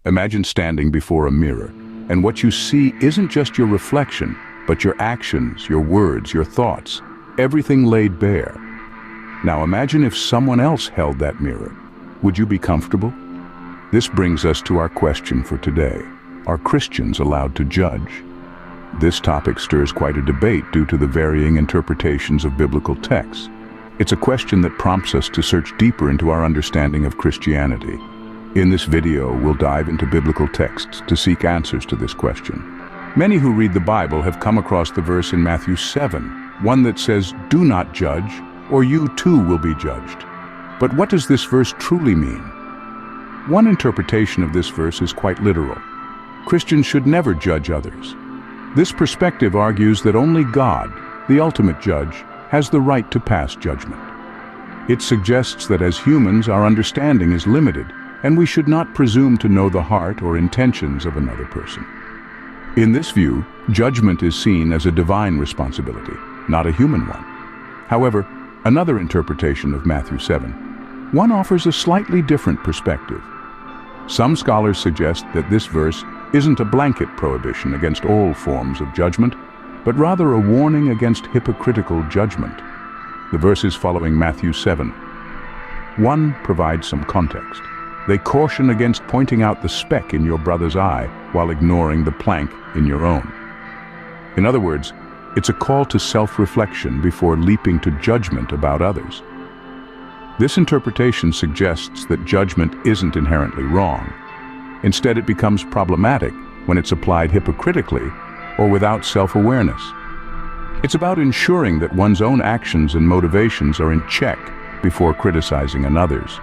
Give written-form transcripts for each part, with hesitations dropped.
Imagine standing before a mirror, and what you see isn't just your reflection, but your actions, your words, your thoughts, everything laid bare. Now imagine if someone else held that mirror. Would you be comfortable? This brings us to our question for today. Are Christians allowed to judge? This topic stirs quite a debate due to the varying interpretations of biblical texts. It's a question that prompts us to search deeper into our understanding of Christianity. In this video, we'll dive into biblical texts to seek answers to this question. Many who read the Bible have come across the verse in Matthew 7, one that says, "Do not judge, or you too will be judged." But what does this verse truly mean? One interpretation of this verse is quite literal. Christians should never judge others. This perspective argues that only God, the ultimate judge, has the right to pass judgment. It suggests that as humans, our understanding is limited, and we should not presume to know the heart or intentions of another person. In this view, judgment is seen as a divine responsibility, not a human one. However, another interpretation of Matthew 7, one offers a slightly different perspective. Some scholars suggest that this verse isn't a blanket prohibition against all forms of judgment, but rather a warning against hypocritical judgment. The verses following Matthew 7, 1 provides some context. They caution against pointing out the speck in your brother's eye while ignoring the plank in your own. In other words, it's a call to self-reflection before leaping to judgment about others. This interpretation suggests that judgment isn't inherently wrong. Instead, it becomes problematic when it's applied hypocritically or without self-awareness. It's about ensuring that one's own actions and motivations are in check before criticizing another's.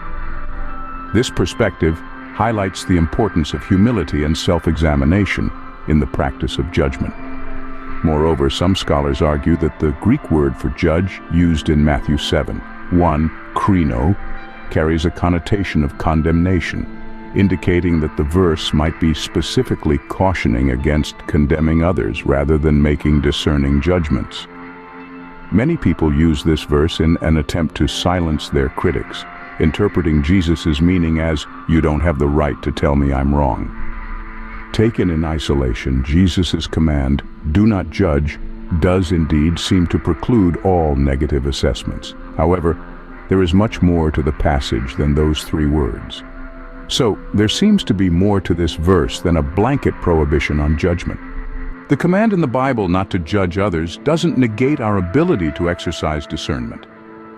This perspective highlights the importance of humility and self-examination in the practice of judgment. Moreover, some scholars argue that the Greek word for judge used in Matthew 7, 1, krino, carries a connotation of condemnation, indicating that the verse might be specifically cautioning against condemning others rather than making discerning judgments. Many people use this verse in an attempt to silence their critics, interpreting Jesus' meaning as, "You don't have the right to tell me I'm wrong." Taken in isolation, Jesus' command, "Do not judge," does indeed seem to preclude all negative assessments. However, there is much more to the passage than those three words. So, there seems to be more to this verse than a blanket prohibition on judgment. The command in the Bible not to judge others doesn't negate our ability to exercise discernment.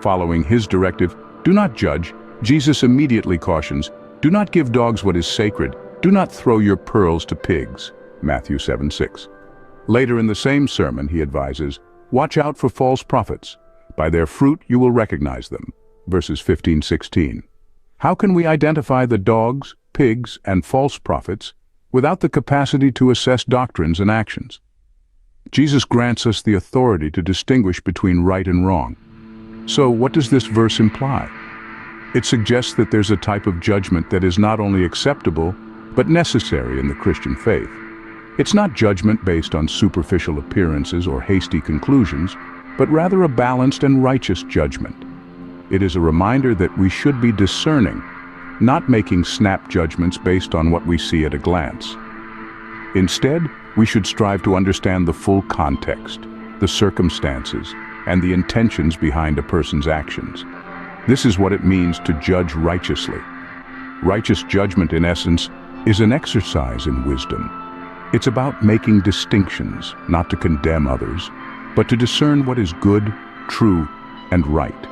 Following his directive, "Do not judge," Jesus immediately cautions, "Do not give dogs what is sacred, do not throw your pearls to pigs," Matthew 7:6. Later in the same sermon, he advises, "Watch out for false prophets. By their fruit you will recognize them," verses 15-16. How can we identify the dogs, pigs, and false prophets without the capacity to assess doctrines and actions? Jesus grants us the authority to distinguish between right and wrong. So what does this verse imply? It suggests that there's a type of judgment that is not only acceptable, but necessary in the Christian faith. It's not judgment based on superficial appearances or hasty conclusions, but rather a balanced and righteous judgment. It is a reminder that we should be discerning, not making snap judgments based on what we see at a glance. Instead, we should strive to understand the full context, the circumstances, and the intentions behind a person's actions. This is what it means to judge righteously. Righteous judgment, in essence, is an exercise in wisdom. It's about making distinctions, not to condemn others, but to discern what is good, true, and right.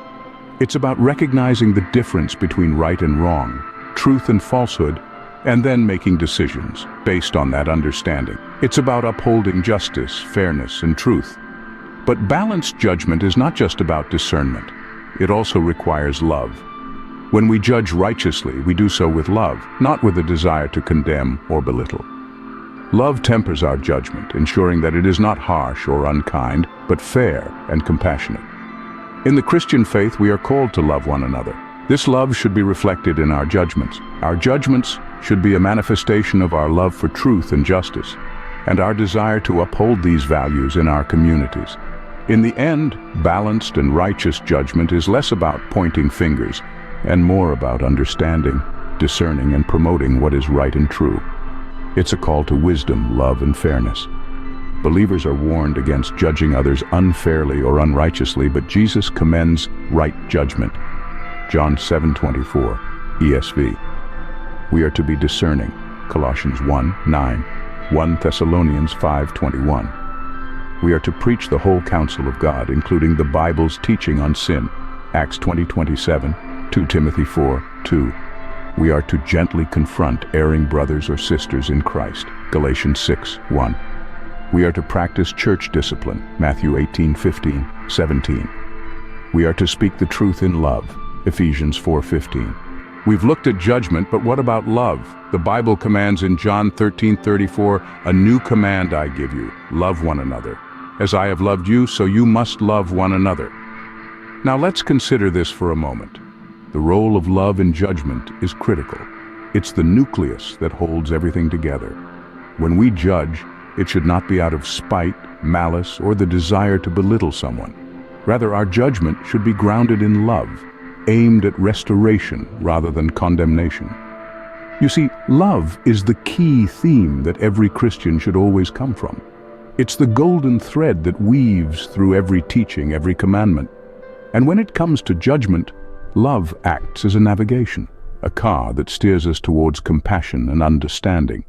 It's about recognizing the difference between right and wrong, truth and falsehood, and then making decisions based on that understanding. It's about upholding justice, fairness, and truth. But balanced judgment is not just about discernment. It also requires love. When we judge righteously, we do so with love, not with a desire to condemn or belittle. Love tempers our judgment, ensuring that it is not harsh or unkind, but fair and compassionate. In the Christian faith, we are called to love one another. This love should be reflected in our judgments. Our judgments should be a manifestation of our love for truth and justice, and our desire to uphold these values in our communities. In the end, balanced and righteous judgment is less about pointing fingers and more about understanding, discerning and promoting what is right and true. It's a call to wisdom, love, and fairness. Believers are warned against judging others unfairly or unrighteously, but Jesus commends right judgment. John 7:24, ESV. We are to be discerning. Colossians 1:9, 1 Thessalonians 5:21. We are to preach the whole counsel of God, including the Bible's teaching on sin. Acts 20:27, 2 Timothy 4:2. We are to gently confront erring brothers or sisters in Christ. Galatians 6:1. We are to practice church discipline. Matthew 18:15, 17. We are to speak the truth in love. Ephesians 4:15. We've looked at judgment, but what about love? The Bible commands in John 13:34, "A new command I give you, love one another. As I have loved you, so you must love one another." Now let's consider this for a moment. The role of love in judgment is critical. It's the nucleus that holds everything together. When we judge, it should not be out of spite, malice, or the desire to belittle someone. Rather, our judgment should be grounded in love, aimed at restoration rather than condemnation. You see, love is the key theme that every Christian should always come from. It's the golden thread that weaves through every teaching, every commandment. And when it comes to judgment, love acts as a navigation, a car that steers us towards compassion and understanding.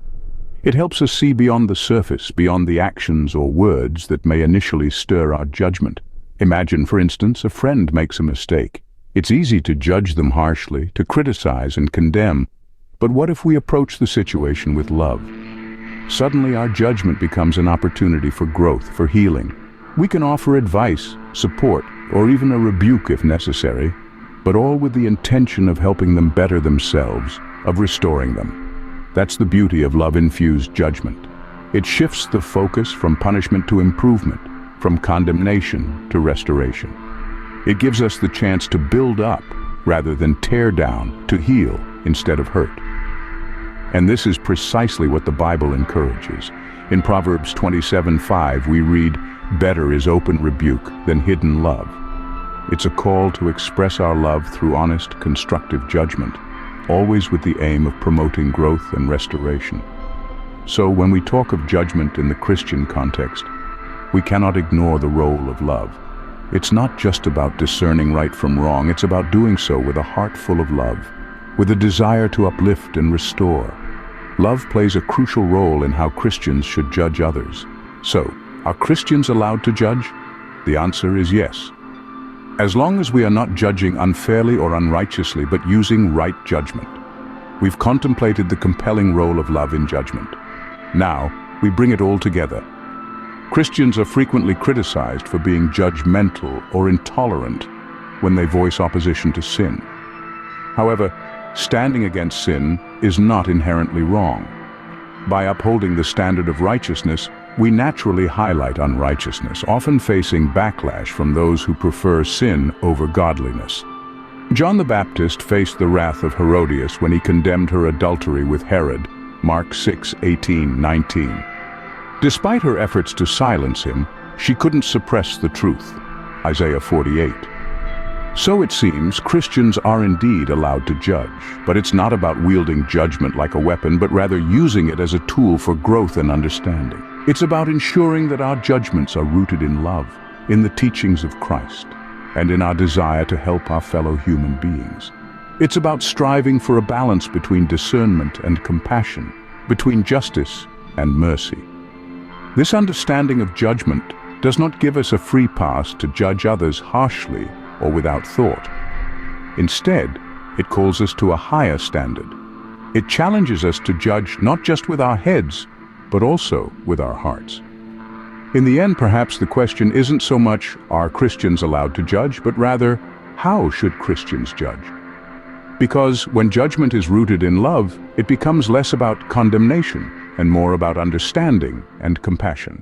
It helps us see beyond the surface, beyond the actions or words that may initially stir our judgment. Imagine, for instance, a friend makes a mistake. It's easy to judge them harshly, to criticize and condemn. But what if we approach the situation with love? Suddenly our judgment becomes an opportunity for growth, for healing. We can offer advice, support, or even a rebuke if necessary, but all with the intention of helping them better themselves, of restoring them. That's the beauty of love-infused judgment. It shifts the focus from punishment to improvement, from condemnation to restoration. It gives us the chance to build up rather than tear down, to heal instead of hurt. And this is precisely what the Bible encourages. In Proverbs 27:5 we read, "Better is open rebuke than hidden love." It's a call to express our love through honest, constructive judgment, always with the aim of promoting growth and restoration. So when we talk of judgment in the Christian context, we cannot ignore the role of love. It's not just about discerning right from wrong, it's about doing so with a heart full of love, with a desire to uplift and restore. Love plays a crucial role in how Christians should judge others. So, are Christians allowed to judge? The answer is yes. As long as we are not judging unfairly or unrighteously, but using right judgment. We've contemplated the compelling role of love in judgment. Now, we bring it all together. Christians are frequently criticized for being judgmental or intolerant when they voice opposition to sin. However, standing against sin is not inherently wrong. By upholding the standard of righteousness, we naturally highlight unrighteousness, often facing backlash from those who prefer sin over godliness. John the Baptist faced the wrath of Herodias when he condemned her adultery with Herod, Mark 6:18-19. Despite her efforts to silence him, she couldn't suppress the truth, Isaiah 48. So it seems Christians are indeed allowed to judge, but it's not about wielding judgment like a weapon, but rather using it as a tool for growth and understanding. It's about ensuring that our judgments are rooted in love, in the teachings of Christ, and in our desire to help our fellow human beings. It's about striving for a balance between discernment and compassion, between justice and mercy. This understanding of judgment does not give us a free pass to judge others harshly or without thought. Instead, it calls us to a higher standard. It challenges us to judge not just with our heads, but also with our hearts. In the end, perhaps the question isn't so much, are Christians allowed to judge, but rather, how should Christians judge? Because when judgment is rooted in love, it becomes less about condemnation and more about understanding and compassion.